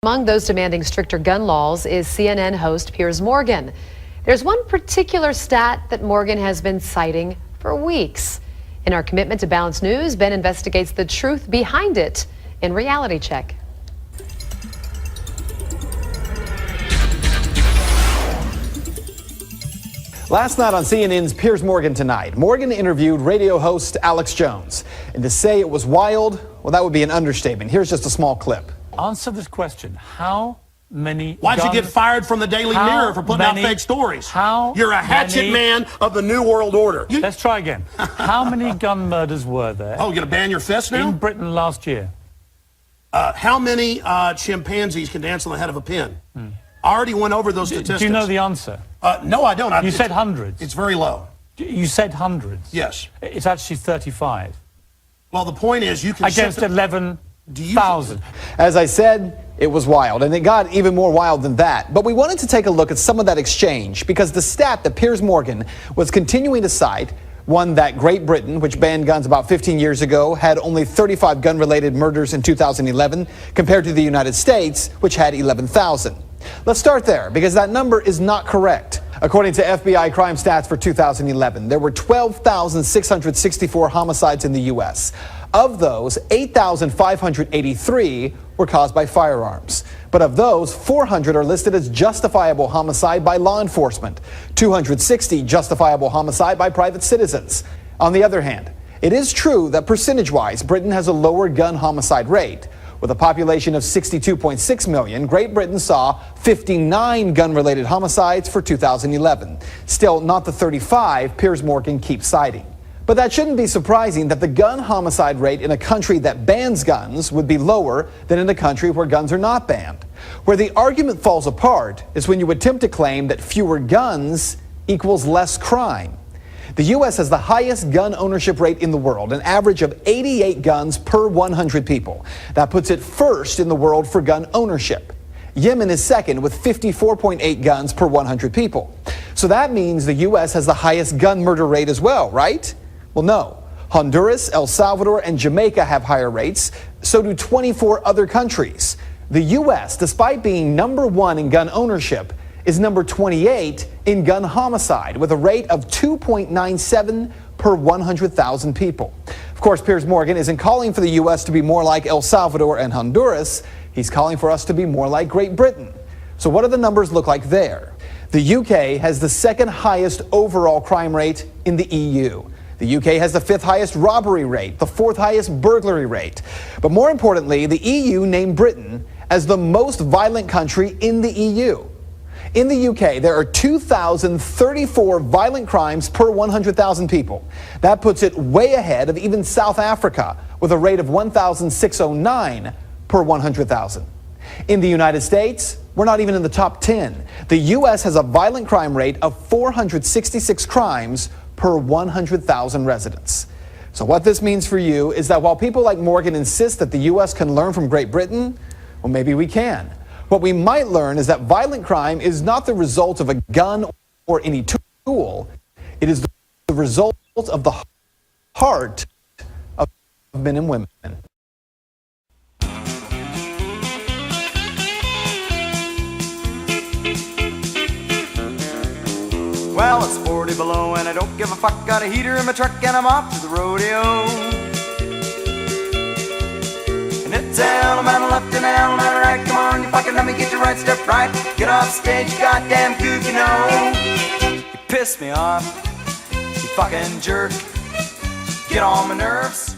Among those demanding stricter gun laws is CNN host Piers Morgan. There's one particular stat that Morgan has been citing for weeks. In our commitment to balanced news, Ben investigates the truth behind it in Reality Check. Last night on CNN's Piers Morgan Tonight, Morgan interviewed radio host Alex Jones. And to say it was wild, well, that would be an understatement. Here's just a small clip. Answer this question. How many Why'd you get fired from the Daily Mirror for putting out fake stories? You're a hatchet man of the New World Order. Let's try again. How many gun murders were there? Oh, you're going to ban your fist now? In Britain last year. How many chimpanzees can dance on the head of a pin? I already went over those statistics. Do you know the answer? No, I don't. You said hundreds. It's very low. You said hundreds. Yes. It's actually 35. Well, the point is you can... Against 11,000. As I said, it was wild, and it got even more wild than that. But we wanted to take a look at some of that exchange because the stat that Piers Morgan was continuing to cite, one that Great Britain, which banned guns about 15 years ago, had only 35 gun-related murders in 2011 compared to the United States, which had 11,000. Let's start there because that number is not correct. According to FBI crime stats for 2011, there were 12,664 homicides in the U.S. Of those, 8,583 were caused by firearms. But of those, 400 are listed as justifiable homicide by law enforcement, 260 justifiable homicide by private citizens. On the other hand, it is true that percentage-wise, Britain has a lower gun homicide rate. With a population of 62.6 million, Great Britain saw 59 gun-related homicides for 2011. Still not the 35 Piers Morgan keeps citing. But that shouldn't be surprising that the gun homicide rate in a country that bans guns would be lower than in a country where guns are not banned. Where the argument falls apart is when you attempt to claim that fewer guns equals less crime. The U.S. has the highest gun ownership rate in the world, an average of 88 guns per 100 people. That puts it first in the world for gun ownership. Yemen is second with 54.8 guns per 100 people. So that means the U.S. has the highest gun murder rate as well, right? Well, no. Honduras, El Salvador, and Jamaica have higher rates. So do 24 other countries. The U.S., despite being number one in gun ownership, is number 28 in gun homicide with a rate of 2.97 per 100,000 people. Of course, Piers Morgan isn't calling for the U.S. to be more like El Salvador and Honduras. He's calling for us to be more like Great Britain. So what do the numbers look like there? The U.K. has the second highest overall crime rate in the EU. The U.K. has the fifth highest robbery rate, the fourth highest burglary rate. But more importantly, the EU named Britain as the most violent country in the EU. In the UK, there are 2,034 violent crimes per 100,000 people. That puts it way ahead of even South Africa, with a rate of 1,609 per 100,000. In the United States, we're not even in the top 10. The U.S. has a violent crime rate of 466 crimes per 100,000 residents. So what this means for you is that while people like Morgan insist that the U.S. can learn from Great Britain, well, maybe we can. What we might learn is that violent crime is not the result of a gun or any tool. It is the result of the heart of men and women. Well, it's 40 below and I don't give a fuck. Got a heater in my truck and I'm off to the rodeo. And it's down, I'm on the left and down, on the right. Come on, you fucking let me get your right step right. Get off stage, you goddamn kook, you know. You piss me off, you fucking jerk. Get on my nerves.